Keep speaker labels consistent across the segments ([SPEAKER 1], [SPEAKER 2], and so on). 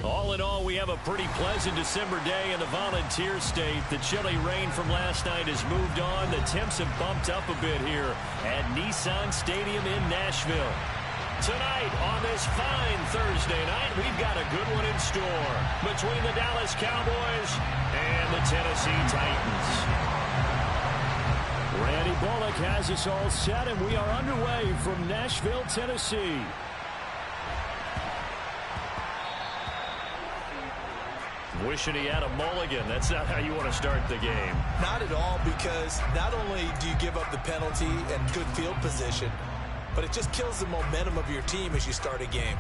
[SPEAKER 1] All in all, we have a pretty pleasant December day in the Volunteer State. The chilly rain from last night has moved on. The temps have bumped up a bit here at Nissan Stadium in Nashville. Tonight on this fine Thursday night, we've got a good one in store between the Dallas Cowboys and the Tennessee Titans. Randy Bullock has us all set, and we are underway from Nashville, Tennessee. Wishing he had a mulligan. That's not how you want to start the game.
[SPEAKER 2] Not at all, because not only do you give up the penalty and good field position, but it just kills the momentum of your team as you start a game.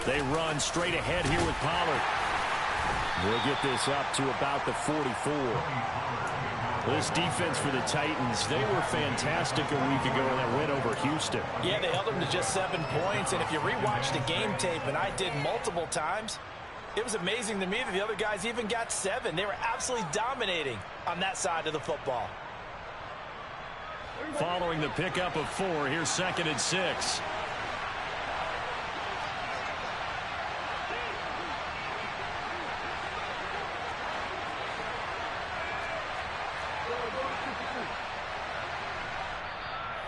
[SPEAKER 1] They run straight ahead here with Pollard. We'll get this up to about the 44. This defense for the Titans, they were fantastic a week ago in that win over Houston.
[SPEAKER 3] Yeah, they held them to just 7 points, and if you rewatch the game tape, and I did multiple times, it was amazing to me that the other guys even got 7. They were absolutely dominating on that side of the football.
[SPEAKER 1] Following the pickup of 4, here's 2nd and 6.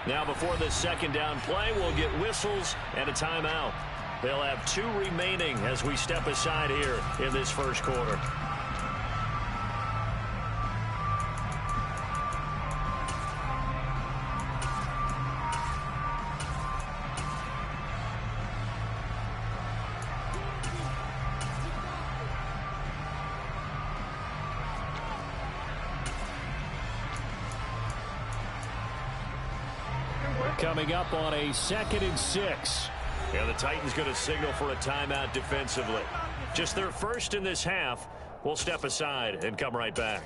[SPEAKER 1] Now before this 2nd down play, we'll get whistles and a timeout. They'll have 2 remaining as we step aside here in this first quarter. Coming up on a 2nd and 6. Yeah, the Titans going to signal for a timeout defensively. Just their first in this half. We'll step aside and come right back.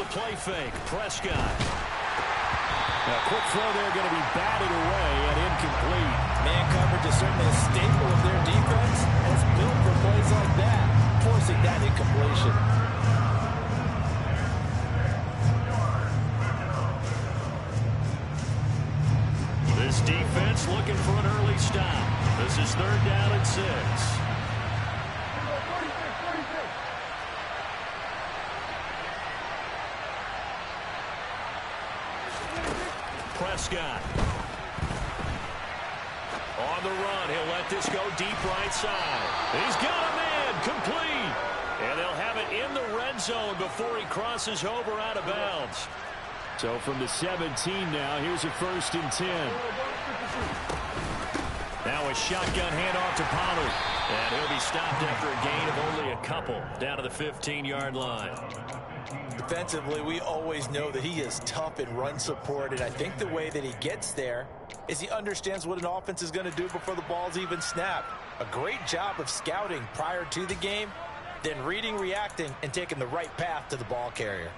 [SPEAKER 1] Play fake. Prescott. Now, quick throw there going to be batted away and incomplete.
[SPEAKER 3] Man coverage is certainly a staple of their defense, and it's built for plays like that, forcing that incompletion.
[SPEAKER 1] This defense looking for an early stop. This is 3rd down and 6. Prescott. On the run. He'll let this go deep right side. He's got a man. Complete. And they'll have it in the red zone before he crosses over out of bounds. So from the 17 now, here's a 1st and 10. Now a shotgun handoff to Pollard. And he'll be stopped after a gain of only a couple down to the 15-yard line.
[SPEAKER 3] Defensively, we always know that he is tough in run support, and I think the way that he gets there is he understands what an offense is going to do before the ball's even snapped. A great job of scouting prior to the game, then reading, reacting, and taking the right path to the ball carrier.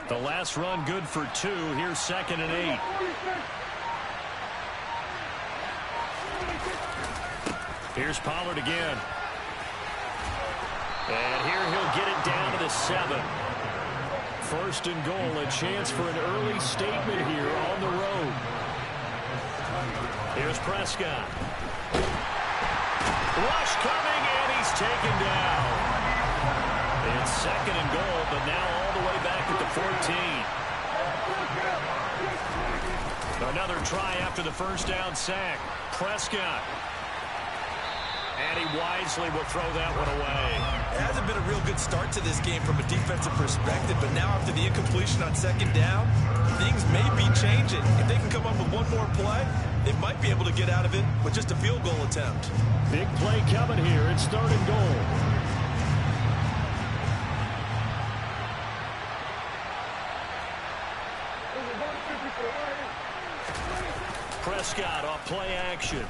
[SPEAKER 1] The last run good for 2. Here's 2nd and 8. Here's Pollard again. And here he'll get it down to the 7. 1st and goal, a chance for an early statement here on the road. Here's Prescott. Rush coming, and he's taken down. It's 2nd and goal, but now all the way back at the 14. Another try after the first down sack. Prescott. And he wisely will throw that one away.
[SPEAKER 2] It hasn't been a real good start to this game from a defensive perspective, but now after the incompletion on 2nd down, things may be changing. If they can come up with one more play, they might be able to get out of it with just a field goal attempt.
[SPEAKER 1] Big play coming here. It's 3rd and goal. Prescott off play action.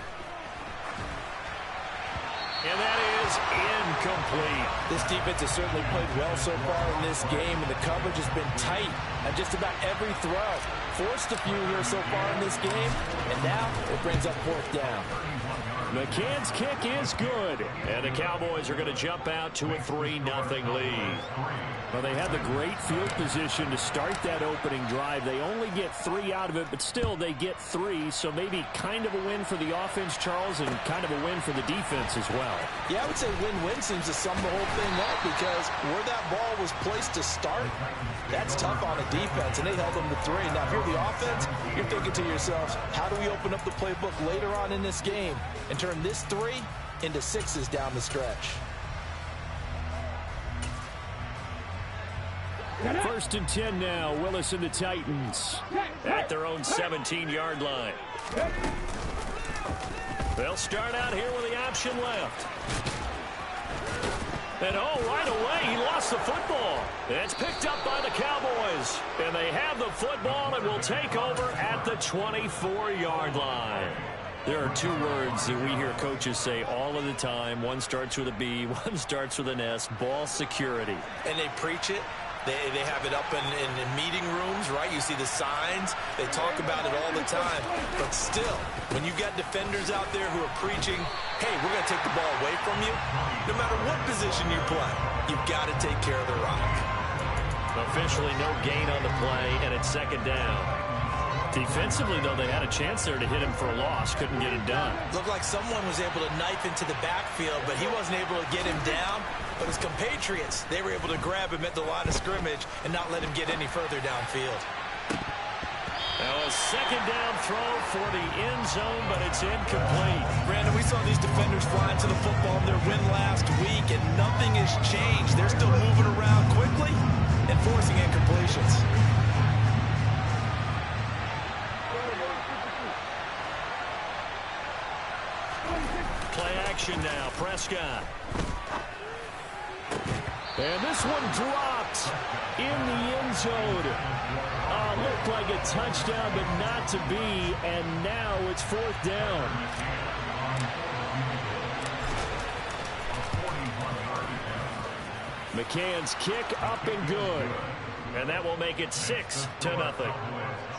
[SPEAKER 1] And that is incomplete.
[SPEAKER 3] This defense has certainly played well so far in this game, and the coverage has been tight on just about every throw. Forced a few here so far in this game, and now it brings up 4th down.
[SPEAKER 1] McCann's kick is good, and the Cowboys are going to jump out to a 3-0 lead. Well, they had the great field position to start that opening drive. They only get 3 out of it, but still they get 3, so maybe kind of a win for the offense, Charles, and kind of a win for the defense as well.
[SPEAKER 3] Yeah, I would say win-win seems to sum the whole thing up, because where that ball was placed to start, that's tough on a defense, and they held them to 3. Now, if you're the offense, you're thinking to yourselves, how do we open up the playbook later on in this game and turn this 3 into 6s down the stretch?
[SPEAKER 1] 1st and 10 now. Willis and the Titans at their own 17-yard line. They'll start out here with the option left. And right away, he lost the football. It's picked up by the Cowboys. And they have the football and will take over at the 24-yard line. There are 2 words that we hear coaches say all of the time. One starts with a B, one starts with an S, ball security.
[SPEAKER 2] And they preach it. They have it up in meeting rooms, right? You see the signs. They talk about it all the time. But still, when you got defenders out there who are preaching, hey, we're going to take the ball away from you, no matter what position you play, you've got to take care of the rock.
[SPEAKER 1] Officially no gain on the play, and it's 2nd down. Defensively, though, they had a chance there to hit him for a loss. Couldn't get it done.
[SPEAKER 2] Looked like someone was able to knife into the backfield, but he wasn't able to get him down. But his compatriots, they were able to grab him at the line of scrimmage and not let him get any further downfield.
[SPEAKER 1] Now a 2nd down throw for the end zone, but it's incomplete.
[SPEAKER 2] Brandon, we saw these defenders flying to the football in their win last week, and nothing has changed. They're still moving around quickly and forcing incompletions.
[SPEAKER 1] Play action now, Prescott. And this one dropped in the end zone. Looked like a touchdown, but not to be. And now it's 4th down. McCann's kick up and good. And that will make it 6-0.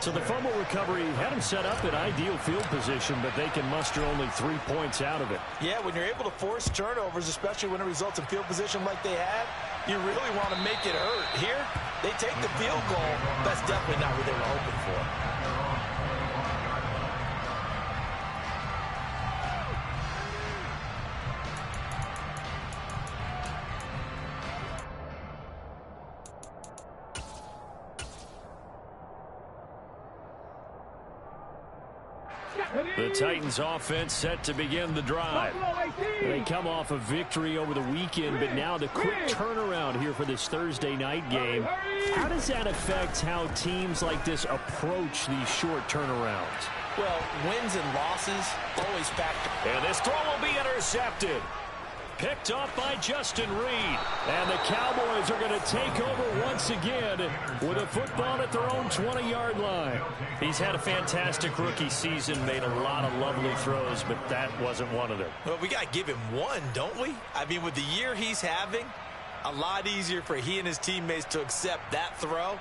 [SPEAKER 1] So the fumble recovery had him set up in ideal field position, but they can muster only 3 points out of it.
[SPEAKER 2] Yeah, when you're able to force turnovers, especially when it results in field position like they had, you really want to make it hurt. Here, they take the field goal. That's definitely not what they were hoping for.
[SPEAKER 1] The Titans offense set to begin the drive. They come off a victory over the weekend, but now the quick turnaround here for this Thursday night game. How does that affect how teams like this approach these short turnarounds?
[SPEAKER 2] Well, wins and losses always factor.
[SPEAKER 1] And this throw will be intercepted. Picked off by Justin Reed. And the Cowboys are going to take over once again with a football at their own 20-yard line. He's had a fantastic rookie season, made a lot of lovely throws, but that wasn't one of them.
[SPEAKER 2] Well, we got to give him one, don't we? I mean, with the year he's having, a lot easier for he and his teammates to accept that throw,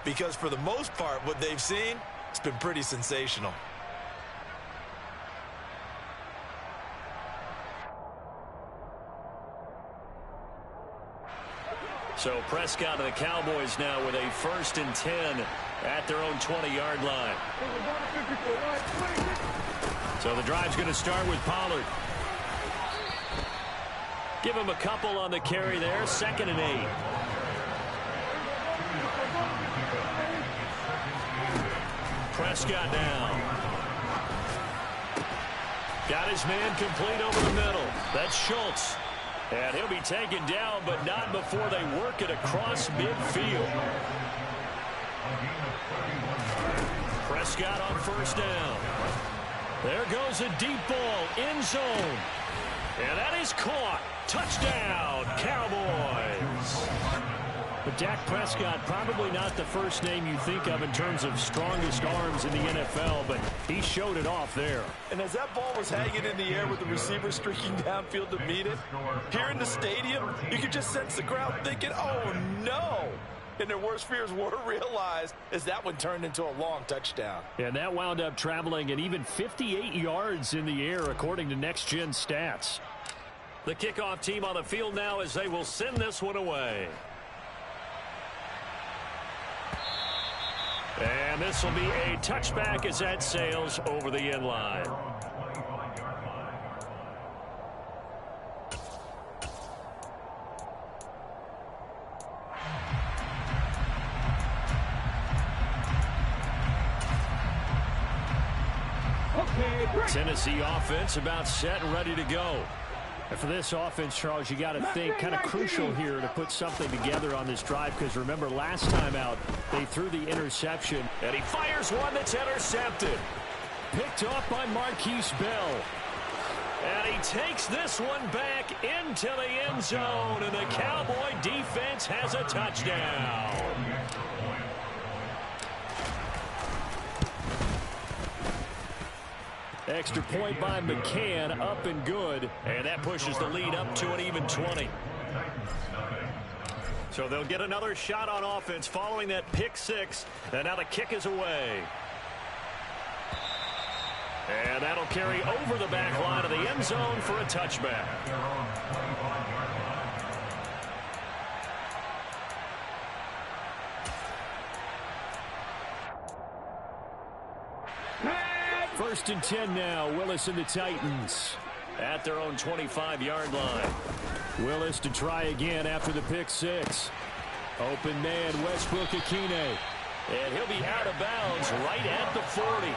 [SPEAKER 2] because for the most part, what they've seen, it's been pretty sensational.
[SPEAKER 1] So Prescott and the Cowboys now with a 1st and 10 at their own 20-yard line. So the drive's going to start with Pollard. Give him a couple on the carry there. 2nd and 8. Prescott now. Got his man complete over the middle. That's Schultz. And he'll be taken down, but not before they work it across midfield. Prescott on 1st down. There goes a deep ball, end zone. And that is caught. Touchdown, Cowboys. But Dak Prescott, probably not the first name you think of in terms of strongest arms in the NFL, but he showed it off there.
[SPEAKER 3] And as that ball was hanging in the air with the receiver streaking downfield to meet it, here in the stadium, you could just sense the crowd thinking, oh, no. And their worst fears were realized as that one turned into a long touchdown.
[SPEAKER 1] And that wound up traveling an even 58 yards in the air, according to Next Gen Stats. The kickoff team on the field now as they will send this one away. And this will be a touchback as that sails over the end line. Tennessee offense about set and ready to go. And for this offense, Charles, you got to think kind of crucial here to put something together on this drive, because remember last time out they threw the interception, and he fires one that's intercepted. Picked off by Marquise Bell. And he takes this one back into the end zone, and the Cowboy defense has a touchdown. Extra point by McCann, up and good. And that pushes the lead up to an even 20. So they'll get another shot on offense following that pick six. And now the kick is away. And that'll carry over the back line of the end zone for a touchback. First and 10 now. Willis and the Titans at their own 25-yard line. Willis to try again after the pick six. Open man, Westbrook-Ikhine. And he'll be out of bounds right at the 40.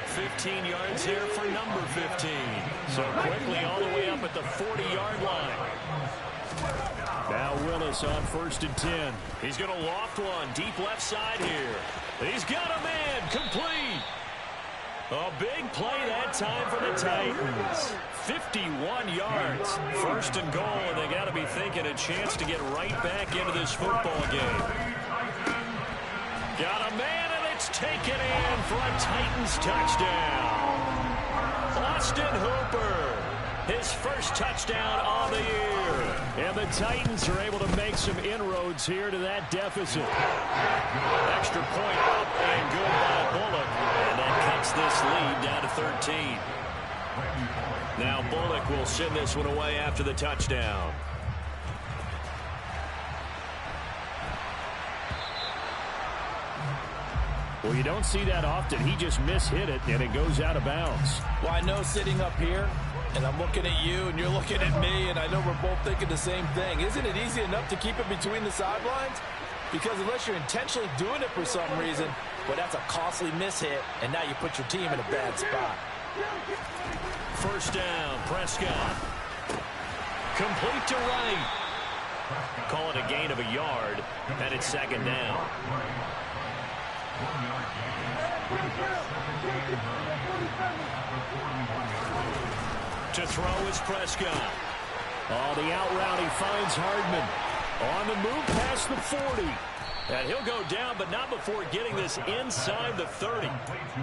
[SPEAKER 1] 15 yards there for number 15. So quickly all the way up at the 40-yard line. Now Willis on 1st and 10. He's going to loft one deep left side here. He's got a man complete. A big play that time for the Titans. 51 yards. 1st and goal, and they got to be thinking a chance to get right back into this football game. Got a man, and it's taken in for a Titans touchdown. Austin Hooper, his first touchdown of the year. And the Titans are able to make some inroads here to that deficit. Extra point up and good by Bullock. And that cuts this lead down to 13. Now Bullock will send this one away after the touchdown. Well, you don't see that often. He just mishit it, and it goes out of bounds.
[SPEAKER 3] Well, I know sitting up here, and I'm looking at you, and you're looking at me, and I know we're both thinking the same thing. Isn't it easy enough to keep it between the sidelines? Because unless you're intentionally doing it for some reason, well, that's a costly mishit, and now you put your team in a bad spot.
[SPEAKER 1] First down, Prescott. Complete to right. Call it a gain of a yard, and it's 2nd down. To throw is Prescott. Oh, the out route, he finds Hardman. On the move past the 40. And he'll go down, but not before getting this inside the 30.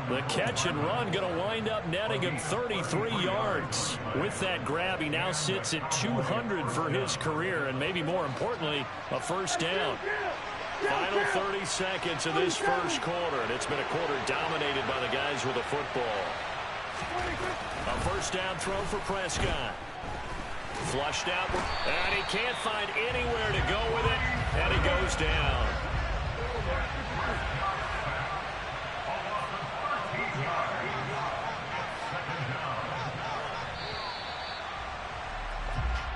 [SPEAKER 1] The catch and run going to wind up netting him 33 yards. With that grab, he now sits at 200 for his career, and maybe more importantly, a first down. Final 30 seconds of this first quarter, and it's been a quarter dominated by the guys with the football. A first down throw for Prescott. Flushed out, and he can't find anywhere to go with it, and he goes down.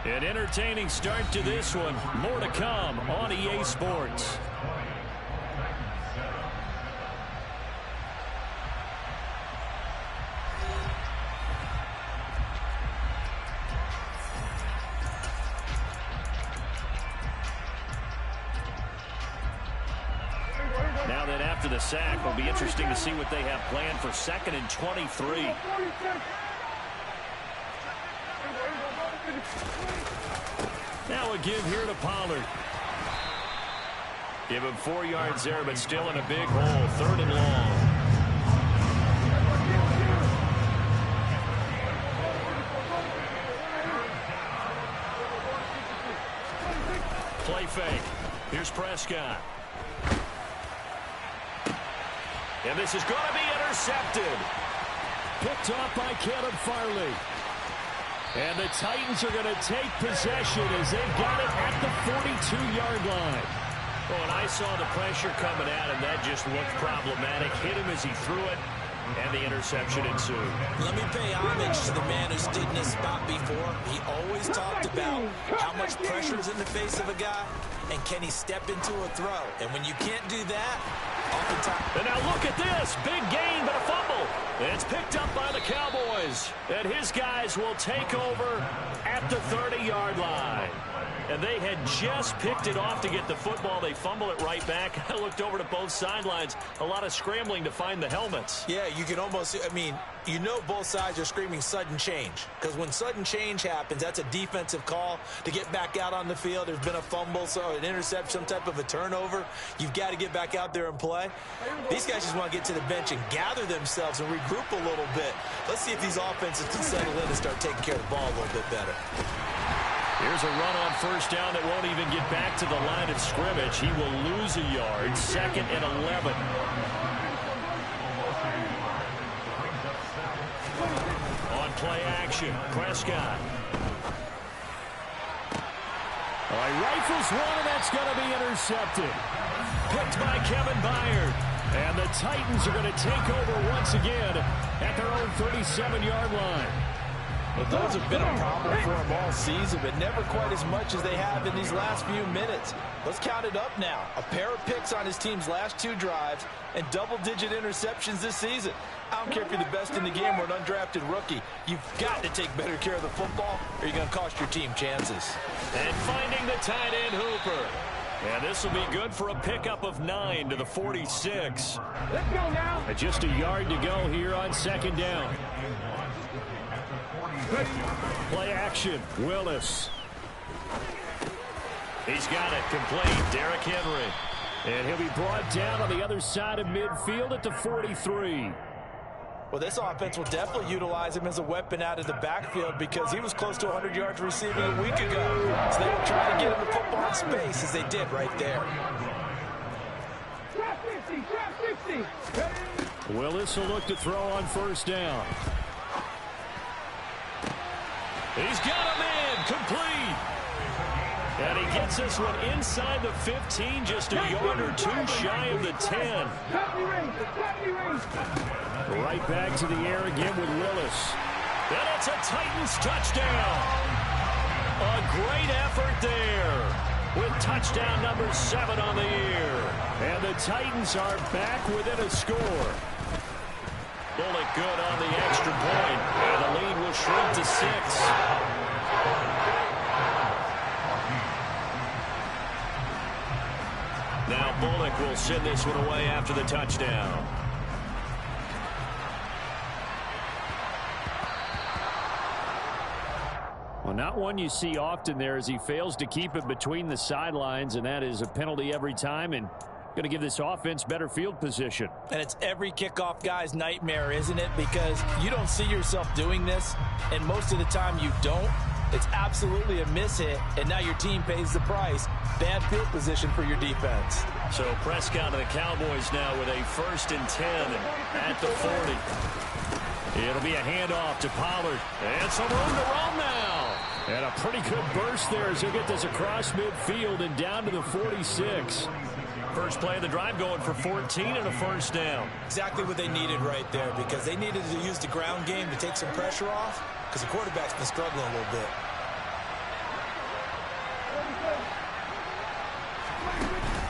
[SPEAKER 1] An entertaining start to this one. More to come on EA Sports. Now that after the sack, it'll be interesting to see what they have planned for 2nd and 23. Now a give here to Pollard. Give him 4 yards there, but still in a big hole. 3rd and long. Play fake. Here's Prescott. And this is going to be intercepted. Picked off by Caleb Farley. And the Titans are going to take possession as they've got it at the 42-yard line. Well, and I saw the pressure coming at him. That just looked problematic. Hit him as he threw it, and the interception ensued.
[SPEAKER 3] Let me pay homage to the man who stood in this spot before. He always talked about how much pressure is in the face of a guy, and can he step into a throw. And when you can't do that, oftentimes...
[SPEAKER 1] And now look at this. Big gain, but a fumble. It's picked up by the Cowboys. And his guys will take over at the 30-yard line. And they had just picked it off to get the football. They fumble it right back. I looked over to both sidelines. A lot of scrambling to find the helmets.
[SPEAKER 3] Yeah, you can almost, I mean, you know both sides are screaming sudden change. Because when sudden change happens, that's a defensive call to get back out on the field. There's been a fumble, so an interception, some type of a turnover. You've got to get back out there and play. These guys just want to get to the bench and gather themselves and regroup a little bit. Let's see if these offenses can settle in and start taking care of the ball a little bit better.
[SPEAKER 1] Here's a run on 1st down that won't even get back to the line of scrimmage. He will lose a yard. 2nd and 11. On play action, Prescott. All right, rifles one, and that's going to be intercepted. Picked by Kevin Byard. And the Titans are going to take over once again at their own 37-yard line.
[SPEAKER 3] Well, those have been a problem for them all season, but never quite as much as they have in these last few minutes. Let's count it up now. A pair of picks on his team's last 2 drives and double-digit interceptions this season. I don't care if you're the best in the game or an undrafted rookie. You've got to take better care of the football or you're going to cost your team chances.
[SPEAKER 1] And finding the tight end Hooper. And this will be good for a pickup of 9 to the 46.
[SPEAKER 4] Let's go now.
[SPEAKER 1] Just a yard to go here on 2nd down. Play action, Willis. He's got it complete, Derrick Henry. And he'll be brought down on the other side of midfield at the 43.
[SPEAKER 3] Well, this offense will definitely utilize him as a weapon out of the backfield because he was close to 100 yards receiving a week ago. So they will try to get him the football in space as they did right there.
[SPEAKER 4] Trap 50, trap 50.
[SPEAKER 1] Willis will look to throw on 1st down. He's got him in, complete. And he gets this one inside the 15, just a yard or 2 shy of the 10. Right back to the air again with Willis. And it's a Titans touchdown. A great effort there with touchdown number 7 on the year. And the Titans are back within a score. Bullock good on the extra point, and the lead will shrink to 6. Now Bullock will send this one away after the touchdown. Well, not one you see often there as he fails to keep it between the sidelines, and that is a penalty every time, and going to give this offense better field position.
[SPEAKER 3] And it's every kickoff guy's nightmare, isn't it? Because you don't see yourself doing this, and most of the time you don't. It's absolutely a mishit, and now your team pays the price. Bad field position for your defense.
[SPEAKER 1] So Prescott and the Cowboys now with a 1st and 10 at the 40. It'll be a handoff to Pollard. And some room to roam now. And a pretty good burst there as he'll get this across midfield and down to the 46. First play of the drive going for 14 and a first down.
[SPEAKER 3] Exactly what they needed right there, because they needed to use the ground game to take some pressure off, because the quarterback's been struggling a little bit.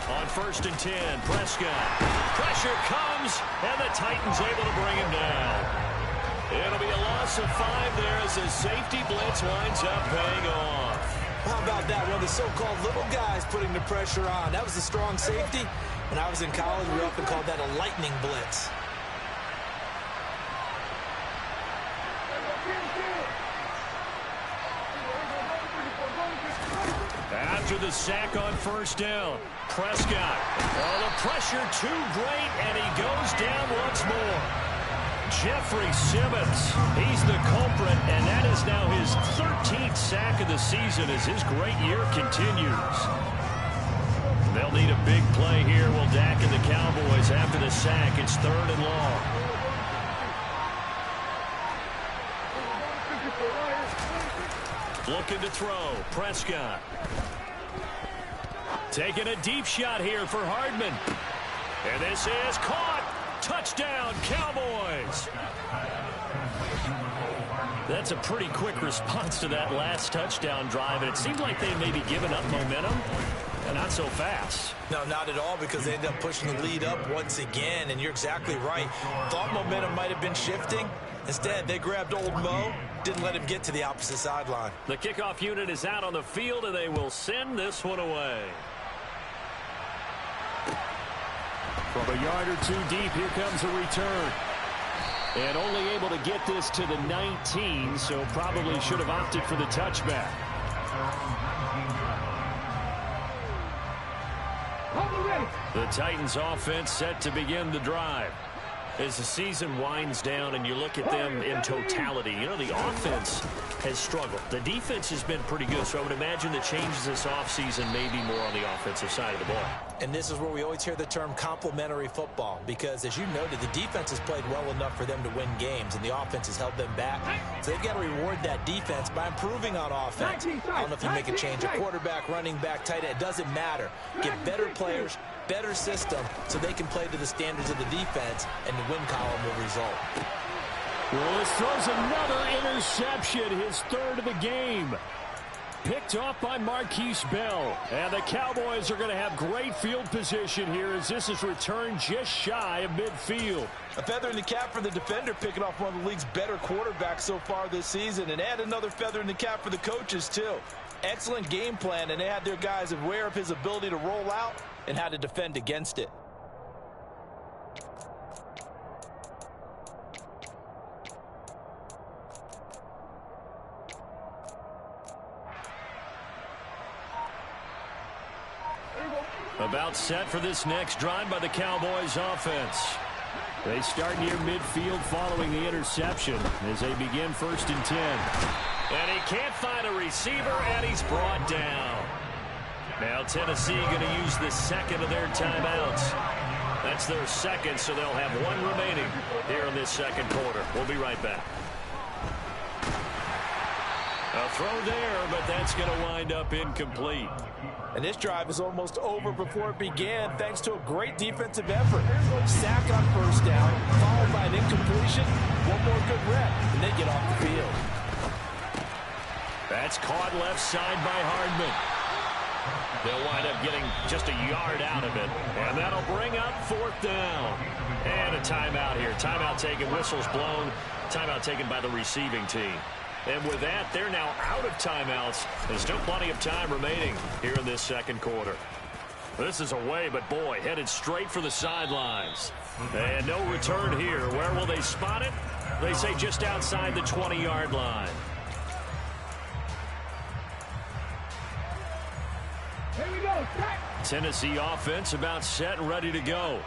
[SPEAKER 1] On 1st and 10, Prescott. Pressure comes, and the Titans able to bring him down. It'll be a loss of 5 there as the safety blitz winds up paying off.
[SPEAKER 3] How about that? One of the so-called little guys putting the pressure on. That was a strong safety. When I was in college, we often called that a lightning blitz.
[SPEAKER 1] After the sack on first down, Prescott. Oh, the pressure too great, and he goes down once more. Jeffrey Simmons, he's the culprit, and that is now his 13th sack of the season as his great year continues. They'll need a big play here. Will Dak and the Cowboys after the sack. It's 3rd and long. Looking to throw. Prescott. Taking a deep shot here for Hardman. And this is caught. Touchdown, Cowboys. That's a pretty quick response to that last touchdown drive, and it seems like they may be giving up momentum, and not so fast.
[SPEAKER 3] No, not at all, because they ended up pushing the lead up once again, and you're exactly right. Thought momentum might have been shifting. Instead, they grabbed old Mo, didn't let him get to the opposite sideline.
[SPEAKER 1] The kickoff unit is out on the field, and they will send this one away. From a yard or two deep, here comes a return. And only able to get this to the 19, so probably should have opted for the touchback. The Titans offense set to begin the drive. As the season winds down and you look at them in totality, you know, the offense has struggled. The defense has been pretty good, so I would imagine the changes this offseason may be more on the offensive side of the ball.
[SPEAKER 3] And this is where we always hear the term complementary football, because as you noted, the defense has played well enough for them to win games, and the offense has held them back. So they've got to reward that defense by improving on offense. I don't know if you make a change, a quarterback, running back, tight end, it doesn't matter. Get better players, better system, so they can play to the standards of the defense, and the win column will result.
[SPEAKER 1] Well, this throws another interception, his 3rd of the game. Picked off by Marquise Bell. And the Cowboys are going to have great field position here as this is returned just shy of midfield.
[SPEAKER 3] A feather in the cap for the defender, picking off one of the league's better quarterbacks so far this season, and add another feather in the cap for the coaches, too. Excellent game plan, and they had their guys aware of his ability to roll out and how to defend against it.
[SPEAKER 1] About set for this next drive by the Cowboys offense. They start near midfield following the interception as they begin 1st and 10. And he can't find a receiver, and he's brought down. Now Tennessee going to use the second of their timeouts. That's their second, so they'll have one remaining here in this second quarter. We'll be right back. A throw there, but that's going to wind up incomplete.
[SPEAKER 3] And this drive is almost over before it began, thanks to a great defensive effort. Sack on first down, followed by an incompletion, one more good rep, and they get off the field.
[SPEAKER 1] That's caught left side by Hardman. They'll wind up getting just a yard out of it, and that'll bring up 4th down. And a timeout here. Timeout taken, whistles blown. Timeout taken by the receiving team. And with that, they're now out of timeouts. There's still plenty of time remaining here in this second quarter. This is away, but boy, headed straight for the sidelines. And no return here. Where will they spot it? They say just outside the 20-yard line.
[SPEAKER 4] Here we go.
[SPEAKER 1] Tennessee offense about set and ready to go.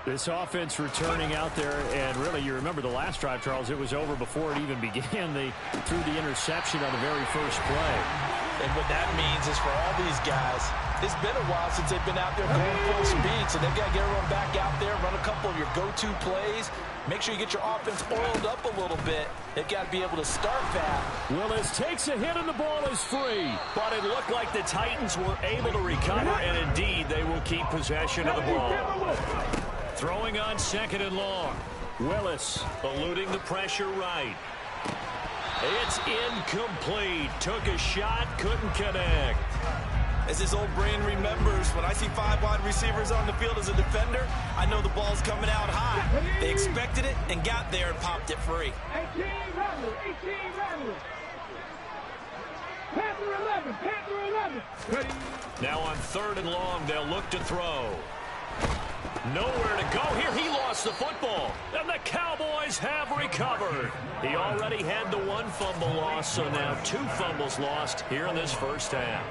[SPEAKER 1] This offense returning out there, and really, you remember the last drive, Charles, it was over before it even began. They threw the interception on the very first play.
[SPEAKER 3] And what that means is for all these guys, it's been a while since they've been out there going full speed, so they've got to get everyone back out there, run a couple of your go-to plays, make sure you get your offense oiled up a little bit. They've got to be able to start fast.
[SPEAKER 1] Willis takes a hit and the ball is free. But it looked like the Titans were able to recover, and indeed they will keep possession of the ball. Throwing on 2nd and long. Willis eluding the pressure right. It's incomplete. Took a shot, couldn't connect.
[SPEAKER 3] As his old brain remembers, when I see 5 wide receivers on the field as a defender, I know the ball's coming out high. They expected it and got there and popped it free.
[SPEAKER 4] 18 Rattler. Panther 11. Ready.
[SPEAKER 1] Now on 3rd and long, they'll look to throw. Nowhere to go here. He lost the football. And the Cowboys have recovered. He already had the 1 fumble loss, so now 2 fumbles lost here in this first half.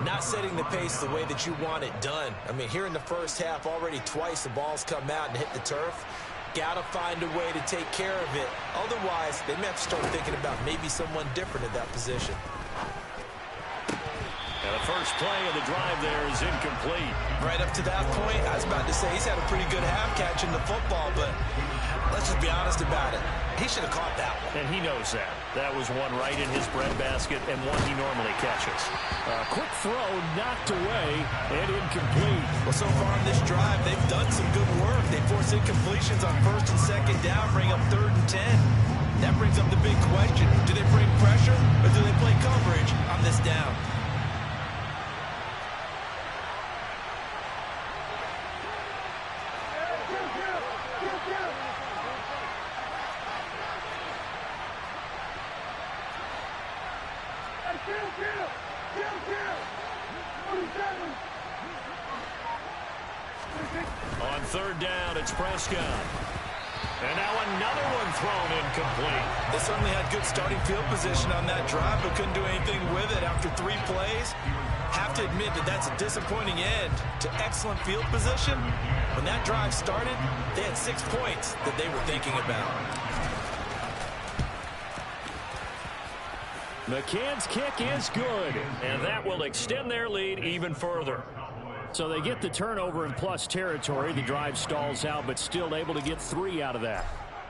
[SPEAKER 3] Not setting the pace the way that you want it done. I mean, here in the first half, already twice the ball's come out and hit the turf. Got to find a way to take care of it. Otherwise, they may have to start thinking about maybe someone different at that position.
[SPEAKER 1] And the first play of the drive there is incomplete.
[SPEAKER 3] Right up to that point, I was about to say he's had a pretty good half catching the football, but let's just be honest about it. He should have caught that one.
[SPEAKER 1] And he knows that. That was one right in his breadbasket and one he normally catches. Quick throw knocked away and incomplete.
[SPEAKER 3] Well, so far on this drive, they've done some good work. They force incompletions on 1st and 2nd down, bring up 3rd and 10. That brings up the big question. Do they bring pressure or do they play coverage on this down?
[SPEAKER 1] On 3rd down, it's Prescott. And now another one thrown incomplete.
[SPEAKER 3] They certainly had good starting field position on that drive, but couldn't do anything with it after 3 plays. Have to admit that that's a disappointing end to excellent field position. When that drive started, they had 6 points that they were thinking about.
[SPEAKER 1] McCann's kick is good, and that will extend their lead even further. So they get the turnover in plus territory. The drive stalls out, but still able to get 3 out of that.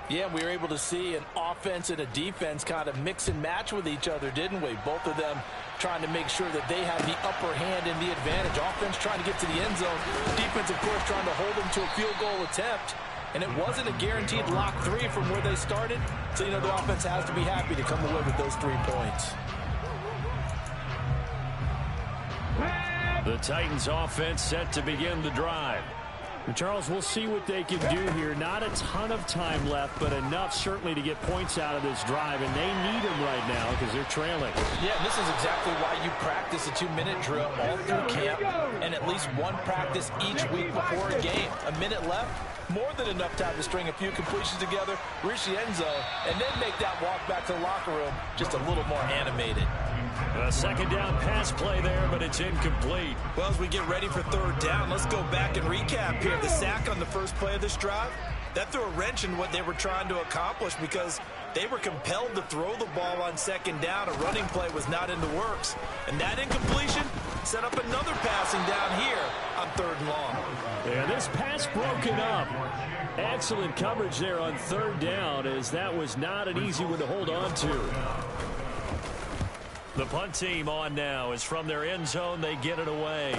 [SPEAKER 3] Yeah, we were able to see an offense and a defense kind of mix and match with each other, didn't we? Both of them trying to make sure that they had the upper hand and the advantage. Offense trying to get to the end zone. Defense, of course, trying to hold them to a field goal attempt. And it wasn't a guaranteed lock 3 from where they started. So, you know, the offense has to be happy to come away with those 3 points.
[SPEAKER 1] The Titans offense set to begin the drive. And Charles, we'll see what they can do here. Not a ton of time left, but enough certainly to get points out of this drive, and they need them right now because they're trailing.
[SPEAKER 3] Yeah, this is exactly why you practice a 2-minute drill all through camp and at least 1 practice each week before a game. A minute left, more than enough time to string a few completions together, reach the end zone, and then make that walk back to the locker room just a little more animated.
[SPEAKER 1] A 2nd down pass play there, but it's incomplete.
[SPEAKER 3] Well, as we get ready for 3rd down, let's go back and recap here. The sack on the first play of this drive, that threw a wrench in what they were trying to accomplish because they were compelled to throw the ball on 2nd down. A running play was not in the works. And that incompletion set up another passing down here on 3rd and long.
[SPEAKER 1] And this pass broken up. Excellent coverage there on 3rd down, as that was not an easy one to hold on to. The punt team on now is from their end zone. They get it away.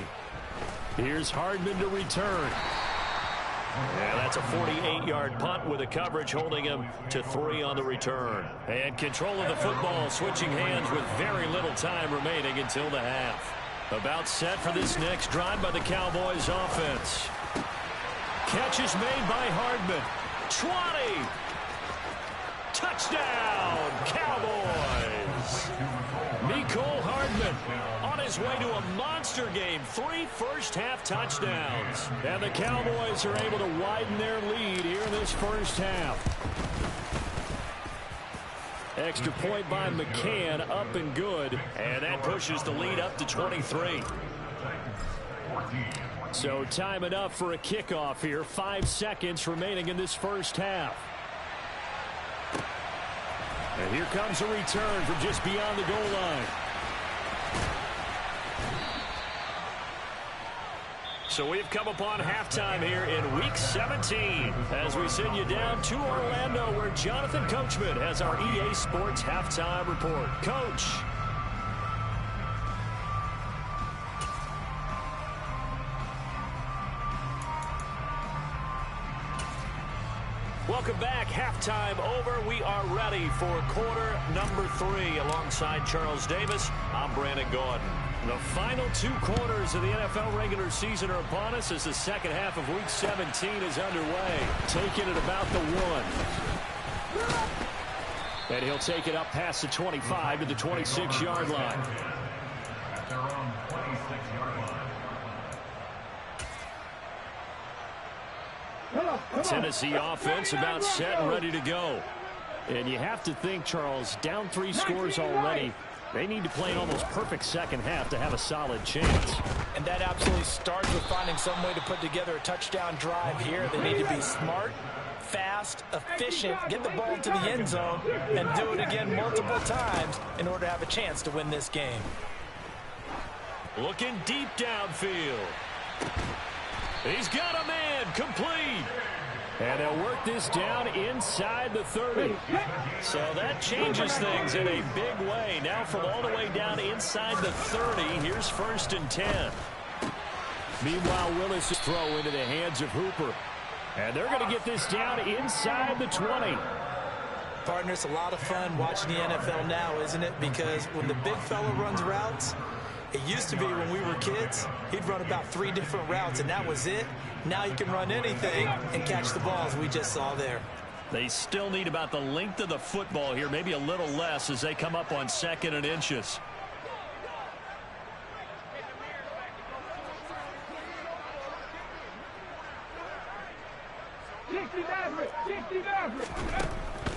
[SPEAKER 1] Here's Hardman to return. And that's a 48-yard punt with a coverage holding him to 3 on the return. And control of the football, switching hands with very little time remaining until the half. About set for this next drive by the Cowboys offense. Catch is made by Hardman. 20. Touchdown, Cowboys. Mecole Hardman on his way to a monster game. 3 first-half touchdowns. And the Cowboys are able to widen their lead here in this first half. Extra point by McCann, up and good. And that pushes the lead up to 23. So time enough for a kickoff here. 5 seconds remaining in this first half. And here comes a return from just beyond the goal line. So we've come upon halftime here in Week 17 as we send you down to Orlando where Jonathan Coachman has our EA Sports Halftime Report. Coach. Welcome back. Halftime over. We are ready for quarter number 3 alongside Charles Davis. I'm Brandon Gaudin. The final 2 quarters of the NFL regular season are upon us as the second half of Week 17 is underway. Taking it about the 1. And he'll take it up past the 25 to the 26-yard line. Tennessee offense about set and ready to go. And you have to think, Charles, down 3 scores already. They need to play an almost perfect second half to have a solid chance.
[SPEAKER 3] And that absolutely starts with finding some way to put together a touchdown drive here. They need to be smart, fast, efficient, get the ball to the end zone, and do it again multiple times in order to have a chance to win this game.
[SPEAKER 1] Looking deep downfield. He's got a man, complete. And they'll work this down inside the 30. So that changes things in a big way. Now from all the way down inside the 30, here's 1st and 10. Meanwhile, Willis' throw into the hands of Hooper. And they're going to get this down inside the 20.
[SPEAKER 3] Partner, it's a lot of fun watching the NFL now, isn't it? Because when the big fella runs routes, it used to be when we were kids, he'd run about 3 different routes, and that was it. Now he can run anything and catch the balls we just saw there.
[SPEAKER 1] They still need about the length of the football here, maybe a little less as they come up on 2nd and inches.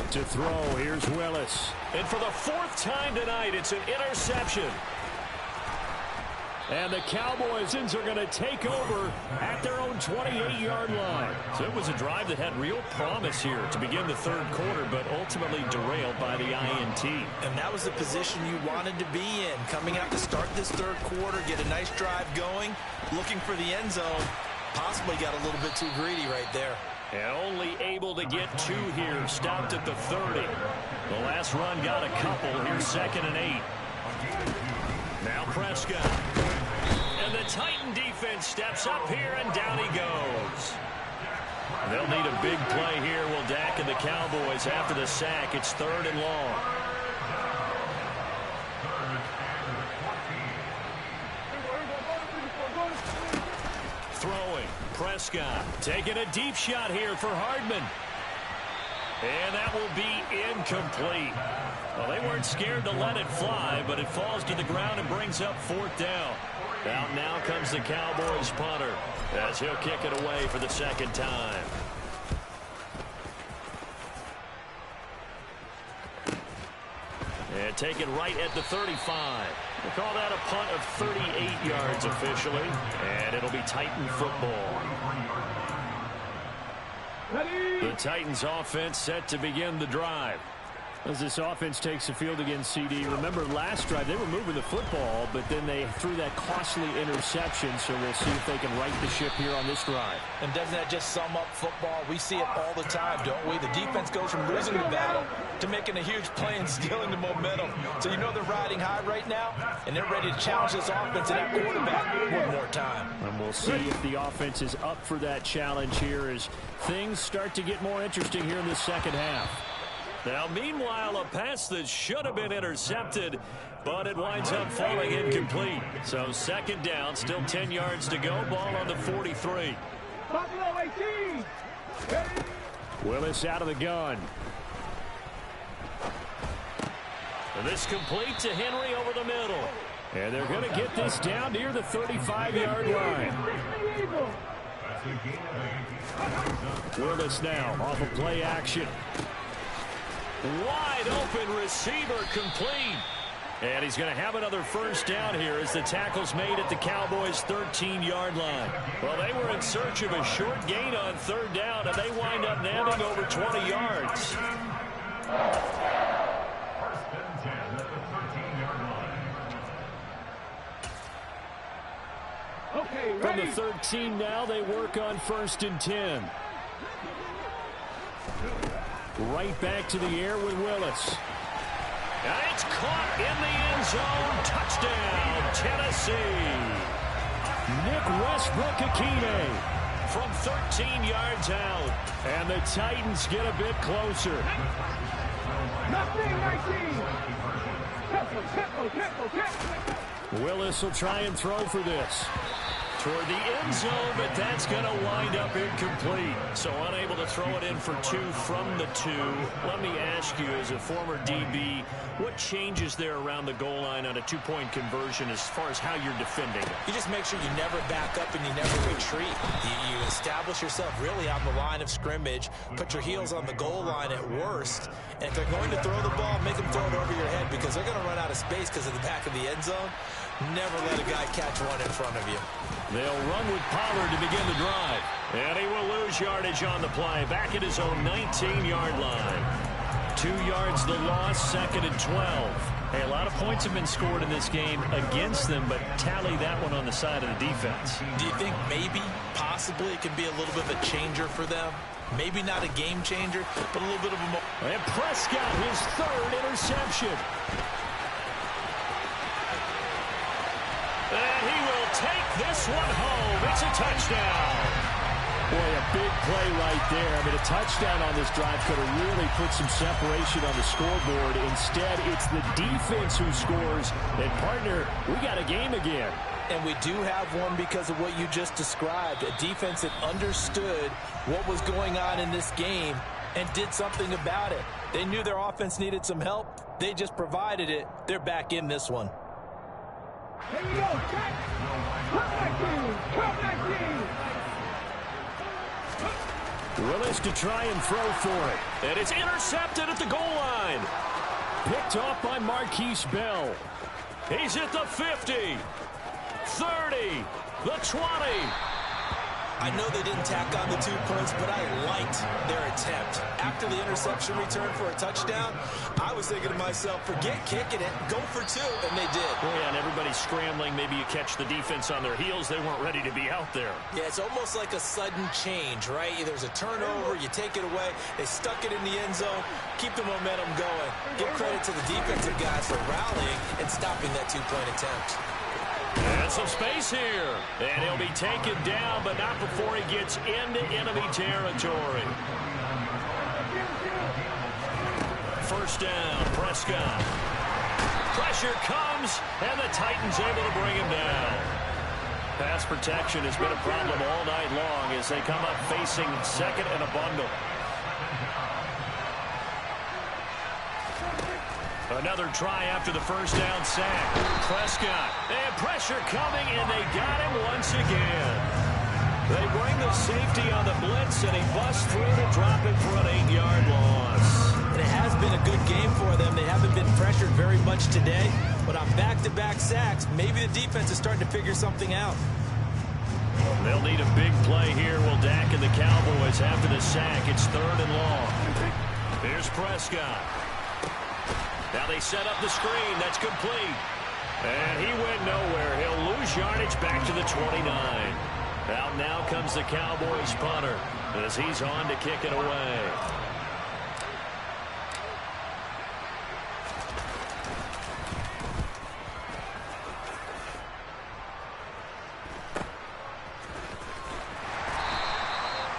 [SPEAKER 1] To throw, here's Willis. And for the 4th time tonight, it's an interception. And the Cowboys are going to take over at their own 28-yard line. So it was a drive that had real promise here to begin the 3rd quarter, but ultimately derailed by the INT.
[SPEAKER 3] And that was the position you wanted to be in. Coming out to start this 3rd quarter, get a nice drive going, looking for the end zone. Possibly got a little bit too greedy right there.
[SPEAKER 1] And only able to get 2 here, stopped at the 30. The last run got a couple. Here's 2nd and 8. Now Prescott. And the Titan defense steps up here, and down he goes. They'll need a big play here, will Dak and the Cowboys after the sack. It's 3rd and long. Throwing. Prescott taking a deep shot here for Hardman. And that will be incomplete. Well, they weren't scared to let it fly, but it falls to the ground and brings up 4th down. Now comes the Cowboys punter as he'll kick it away for the 2nd time. And take it right at the 35. We'll call that a punt of 38 yards officially, and it'll be Titan football. The Titans offense set to begin the drive. As this offense takes the field against CD, remember last drive they were moving the football, but then they threw that costly interception, so we'll see if they can right the ship here on this drive.
[SPEAKER 3] And doesn't that just sum up football? We see it all the time, don't we? The defense goes from losing the battle to making a huge play and stealing the momentum. So you know they're riding high right now, and they're ready to challenge this offense and that quarterback one more time.
[SPEAKER 1] And we'll see if the offense is up for that challenge here as things start to get more interesting here in the 2nd half. Now, meanwhile, a pass that should have been intercepted, but it winds up falling incomplete. So 2nd down, still 10 yards to go. Ball on the 43.
[SPEAKER 4] Buffalo 18.
[SPEAKER 1] Willis out of the gun. And this complete to Henry over the middle. And they're going to get this down near the 35-yard line. Willis now off of play action. Wide open receiver complete. And he's going to have another first down here as the tackle's made at the Cowboys' 13-yard line. Well, they were in search of a short gain on third down, and they wind up nabbing over 20 yards.
[SPEAKER 4] Okay,
[SPEAKER 1] From the 13 now, they work on 1st and 10. Right back to the air with Willis. And it's caught in the end zone. Touchdown, Tennessee. Nick Westbrook-Ikhine from 13 yards out. And the Titans get a bit closer.
[SPEAKER 4] Nothing, 19.
[SPEAKER 1] Willis will try and throw for this. Toward the end zone, but that's going to wind up incomplete. So unable to throw it in for 2 from the 2. Let me ask you, as a former DB, what changes there around the goal line on a 2-point conversion as far as how you're defending?
[SPEAKER 3] You just make sure you never back up and you never retreat. You establish yourself really on the line of scrimmage, put your heels on the goal line at worst, and if they're going to throw the ball, make them throw it over your head because they're going to run out of space because of the back of the end zone. Never let a guy catch one in front of you.
[SPEAKER 1] They'll run with Pollard to begin the drive. And he will lose yardage on the play. Back at his own 19-yard line. 2 yards the loss, 2nd and 12. Hey, a lot of points have been scored in this game against them, but tally that one on the side of the defense.
[SPEAKER 3] Do you think maybe, possibly, it can be a little bit of a changer for them? Maybe not a game changer, but a little bit of a...
[SPEAKER 1] And Prescott, his 3rd interception. And he will take this one home. It's a touchdown. Boy, a big play right there. I mean, a touchdown on this drive could have really put some separation on the scoreboard. Instead, it's the defense who scores. And, partner, we got a game again.
[SPEAKER 3] And we do have one because of what you just described. A defense that understood what was going on in this game and did something about it. They knew their offense needed some help. They just provided it. They're back in this one.
[SPEAKER 4] Here we go, check. Come 19.
[SPEAKER 1] Willis to try and throw for it. And it's intercepted at the goal line. Picked off by Marquise Bell. He's at the 50, 30, the 20.
[SPEAKER 3] I know they didn't tack on the 2 points, but I liked their attempt. After the interception return for a touchdown, I was thinking to myself, forget kicking it, go for 2, and they did.
[SPEAKER 1] Well, yeah, and everybody's scrambling. Maybe you catch the defense on their heels. They weren't ready to be out there.
[SPEAKER 3] Yeah, it's almost like a sudden change, right? There's a turnover, you take it away, they stuck it in the end zone, keep the momentum going. Give credit to the defensive guys for rallying and stopping that 2-point attempt.
[SPEAKER 1] And some space here. And he'll be taken down, but not before he gets into enemy territory. First down, Prescott. Pressure comes, and the Titans able to bring him down. Pass protection has been a problem all night long as they come up facing 2nd and a bundle. Another try after the first down sack. Prescott, and pressure coming, and they got him once again. They bring the safety on the blitz, and he busts through to drop it for an 8-yard loss.
[SPEAKER 3] And it has been a good game for them. They haven't been pressured very much today, but on back-to-back sacks, maybe the defense is starting to figure something out.
[SPEAKER 1] They'll need a big play here. Will Dak and the Cowboys after the sack. It's 3rd and long. Here's Prescott. Now they set up the screen. That's complete. And he went nowhere. He'll lose yardage back to the 29. Out now comes the Cowboys punter as he's on to kick it away.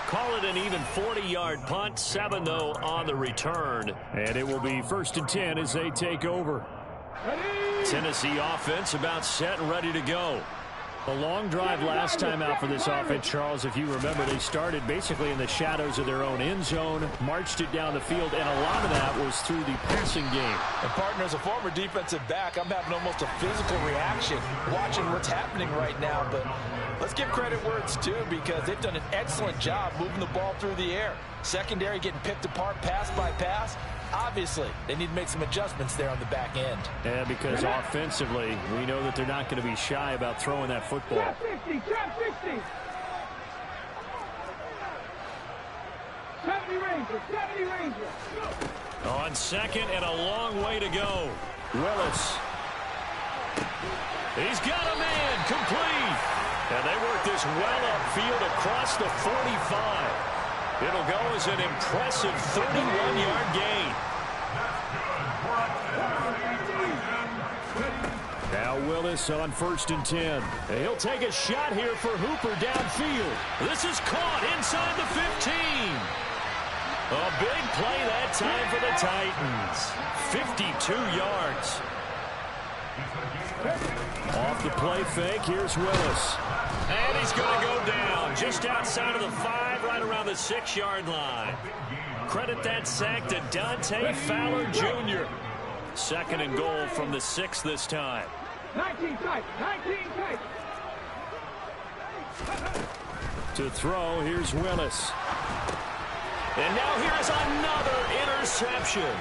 [SPEAKER 1] Call it an even 40-yard punt. 7, though, on the return. And it will be 1st and 10 as they take over. Tennessee offense about set and ready to go. A long drive last time out for this offense, Charles. If you remember, they started basically in the shadows of their own end zone, marched it down the field, and a lot of that was through the passing game.
[SPEAKER 3] And, partner, as a former defensive back, I'm having almost a physical reaction watching what's happening right now. But let's give credit where it's due because they've done an excellent job moving the ball through the air. Secondary getting picked apart pass by pass. Obviously, they need to make some adjustments there on the back end.
[SPEAKER 1] Yeah, because offensively, we know that they're not going to be shy about throwing that football.
[SPEAKER 4] Trap 50, trap 50. 70 Rangers, 70 Rangers.
[SPEAKER 1] On second and a long way to go. Willis. He's got a man, complete. And they work this well upfield across the 45. It'll go as an impressive 31-yard gain. Now Willis on 1st and 10. And he'll take a shot here for Hooper downfield. This is caught inside the 15. A big play that time for the Titans. 52 yards. Off the play fake, here's Willis. And he's going to go down just outside of the 5, right around the 6-yard line. Credit that sack to Dante Fowler Jr. 2nd and goal from the 6 this time.
[SPEAKER 4] 19 tight, 19 tight.
[SPEAKER 1] To throw, here's Willis. And now here's another interception.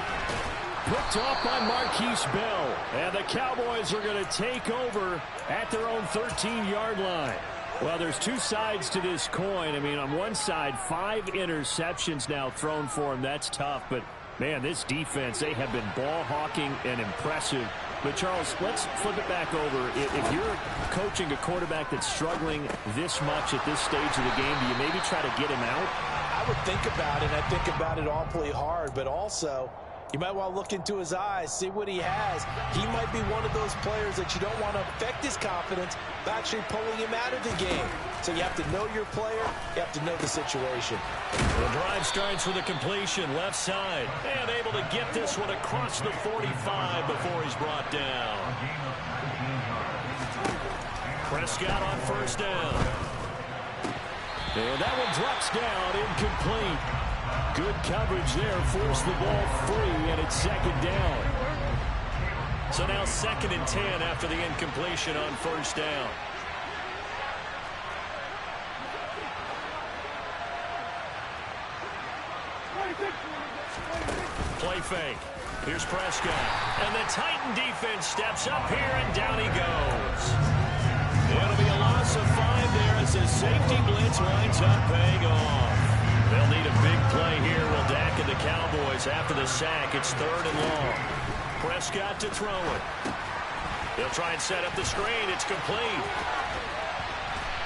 [SPEAKER 1] Picked off by Marquise Bell. And the Cowboys are going to take over at their own 13-yard line. Well, there's two sides to this coin. I mean, on one side, 5 interceptions now thrown for him. That's tough. But, man, this defense, they have been ball hawking and impressive. But, Charles, let's flip it back over. If you're coaching a quarterback that's struggling this much at this stage of the game, do you maybe try to get him out?
[SPEAKER 3] I would think about it. I think about it awfully hard. But also, you might want to look into his eyes, see what he has. He might be one of those players that you don't want to affect his confidence by actually pulling him out of the game. So you have to know your player. You have to know the situation.
[SPEAKER 1] The drive starts with a completion left side. And able to get this one across the 45 before he's brought down. Prescott on 1st down. And that one drops down, incomplete. Good coverage there, forced the ball free, and it's 2nd down. So now 2nd and 10 after the incompletion on 1st down. Play fake. Here's Prescott. And the Titan defense steps up here, and down he goes. It'll be a loss of 5 there as the safety blitz winds up paying off. They'll need a big play here. Will Dak and the Cowboys after the sack. It's 3rd and long. Prescott to throw it. They'll try and set up the screen. It's complete.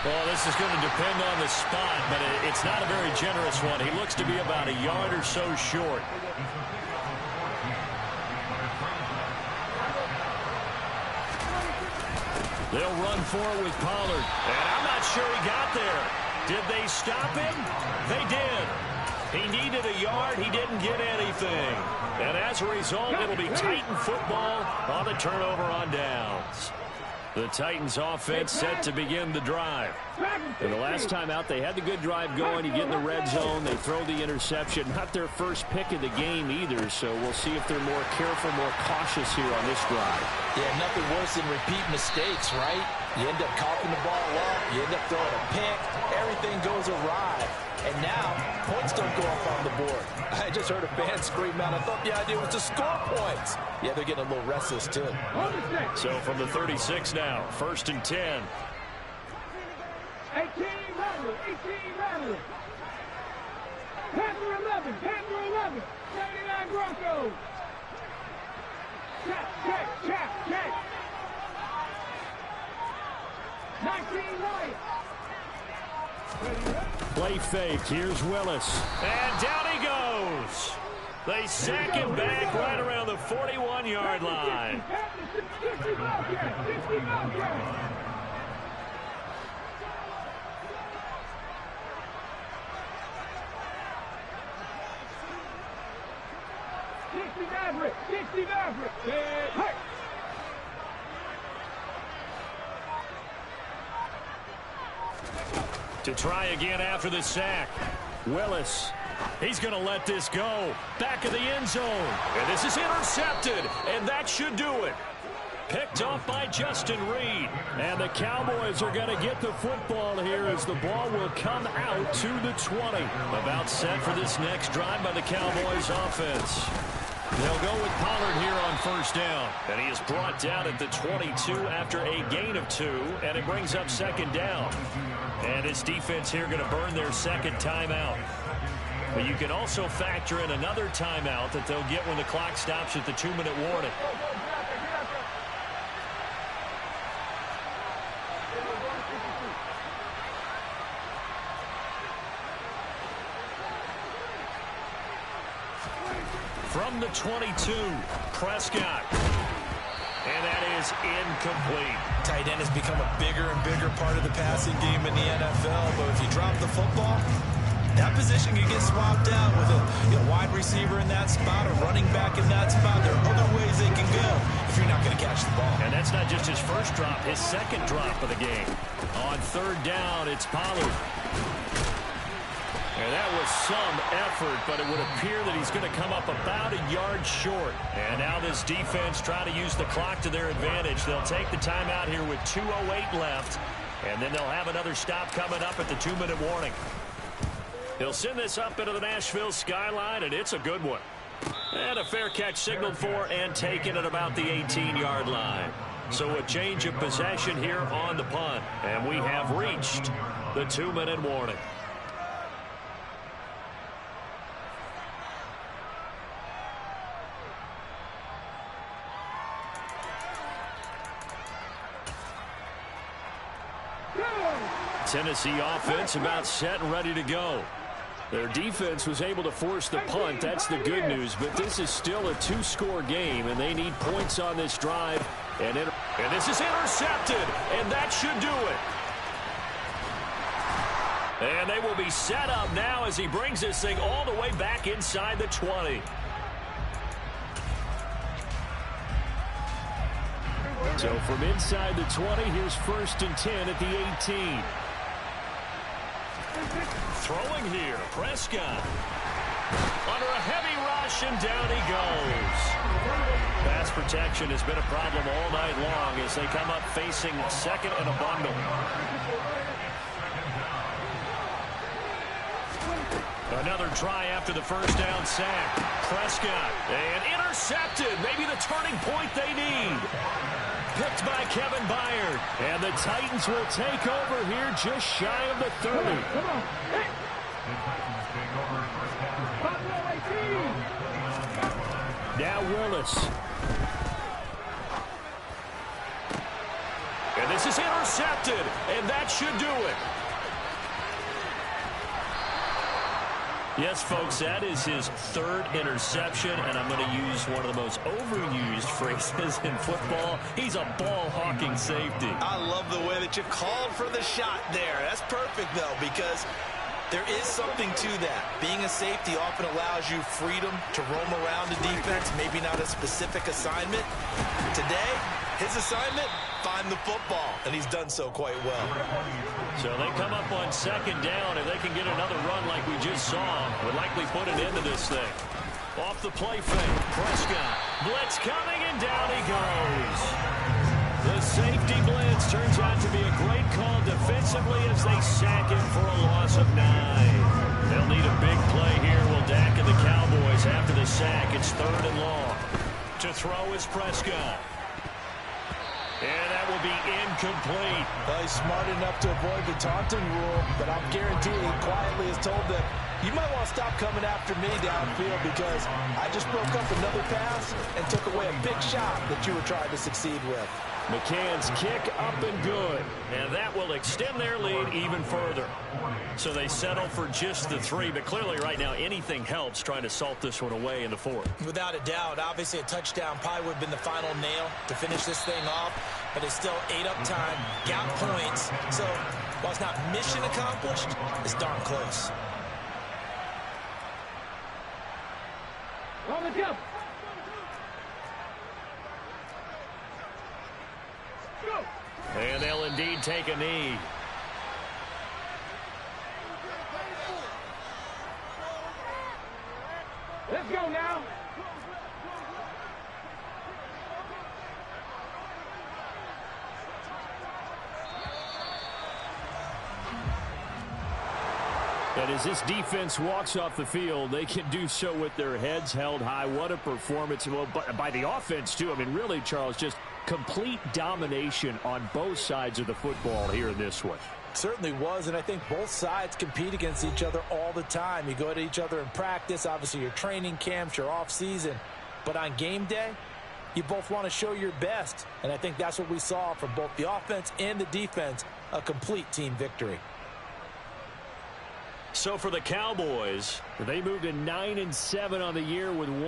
[SPEAKER 1] Well, this is going to depend on the spot, but it's not a very generous one. He looks to be about a yard or so short. They'll run forward with Pollard. And I'm not sure he got there. Did they stop him? They did. He needed a yard. He didn't get anything. And as a result, it'll be Titan football on the turnover on downs. The Titans offense set to begin the drive. And the last time out, they had the good drive going. You get in the red zone. They throw the interception. Not their first pick of the game either, so we'll see if they're more careful, more cautious here on this drive.
[SPEAKER 3] Yeah, nothing worse than repeat mistakes, right? You end up coughing the ball up. You end up throwing a pick. Everything goes awry. And now, points don't go up on the board. I just heard a fan scream out. I thought the idea was to score points. Yeah, they're getting a little restless, too.
[SPEAKER 1] So from the 36 now, 1st and 10.
[SPEAKER 4] 18 Rattler, 18 Rattler. Panther 11, Panther 11. 79 Broncos. Check. 19 Lions.
[SPEAKER 1] Play fake. Here's Willis. And down he goes. They sack him back right around the 41-yard line.
[SPEAKER 4] 60 Bobcats, 60 Bobcats. Maverick, 60 Maverick. Hey.
[SPEAKER 1] To try again after the sack. Willis. He's going to let this go. Back of the end zone. And this is intercepted. And that should do it. Picked off by Justin Reed. And the Cowboys are going to get the football here as the ball will come out to the 20. About set for this next drive by the Cowboys offense. They'll go with Pollard here on first down. And he is brought down at the 22 after a gain of 2. And it brings up second down. And his defense here going to burn their second timeout. But you can also factor in another timeout that they'll get when the clock stops at the 2-minute warning. From the 22, Prescott. And that is incomplete.
[SPEAKER 3] Tight end has become a bigger and bigger part of the passing game in the NFL. But if you drop the football, that position can get swapped out with a wide receiver in that spot, a running back in that spot. There are other ways they can go if you're not going to catch the ball.
[SPEAKER 1] And that's not just his first drop, his second drop of the game. On third down, it's Pollard. And that was some effort, but it would appear that he's going to come up about a yard short. And now this defense trying to use the clock to their advantage. They'll take the timeout here with 2:08 left. And then they'll have another stop coming up at the 2-minute warning. He'll send this up into the Nashville skyline, and it's a good one. And a fair catch signaled for and taken at about the 18-yard line. So a change of possession here on the punt. And we have reached the 2-minute warning. Tennessee offense about set and ready to go. Their defense was able to force the punt. That's the good news. But this is still a 2-score game, and they need points on this drive. And this is intercepted, and that should do it. And they will be set up now as he brings this thing all the way back inside the 20. So from inside the 20, here's 1st and 10 at the 18. Throwing here, Prescott. Under a heavy rush, and down he goes. Pass protection has been a problem all night long as they come up facing second and a bundle. Another try after the first down sack. Prescott, and intercepted. Maybe the turning point they need. Picked by Kevin Byard. And the Titans will take over here just shy of the 30.
[SPEAKER 4] Come on. Hey.
[SPEAKER 1] Now Willis. And this is intercepted. And that should do it. Yes, folks, that is his 3rd interception, and I'm going to use one of the most overused phrases in football. He's a ball-hawking safety.
[SPEAKER 3] I love the way that you called for the shot there. That's perfect, though, because there is something to that. Being a safety often allows you freedom to roam around the defense, maybe not a specific assignment. Today, his assignment, find the football, and he's done so quite well.
[SPEAKER 1] So they come up on second down, and they can get another run like we just saw. Would likely put an end to this thing. Off the play fake, Prescott. Blitz coming, and down he goes. The safety blitz turns out to be a great call defensively as they sack him for a loss of 9. They'll need a big play here. Will Dak and the Cowboys after the sack. It's 3rd and long. To throw is Prescott. And that will be incomplete.
[SPEAKER 3] Well, he's smart enough to avoid the taunting rule, but I'm guaranteeing he quietly has told them, you might want to stop coming after me downfield because I just broke up another pass and took away a big shot that you were trying to succeed with.
[SPEAKER 1] McCann's kick up and good. And that will extend their lead even further. So they settle for just the 3, but clearly right now anything helps trying to salt this one away in the 4th.
[SPEAKER 3] Without a doubt, obviously a touchdown probably would have been the final nail to finish this thing off, but it's still 8 up time, got points. So while it's not mission accomplished, it's darn close.
[SPEAKER 4] On the jump. Go.
[SPEAKER 1] And they'll indeed take a knee.
[SPEAKER 4] Let's go now.
[SPEAKER 1] The And as this defense walks off the field, they can do so with their heads held high. What a performance by the offense, too. I mean, really, Charles, just complete domination on both sides of the football here in this one.
[SPEAKER 3] Certainly was, and I think both sides compete against each other all the time. You go at each other in practice, obviously your training camps, your off-season. But on game day, you both want to show your best. And I think that's what we saw from both the offense and the defense, a complete team victory.
[SPEAKER 1] So for the Cowboys, they moved to 9-7 on the year with one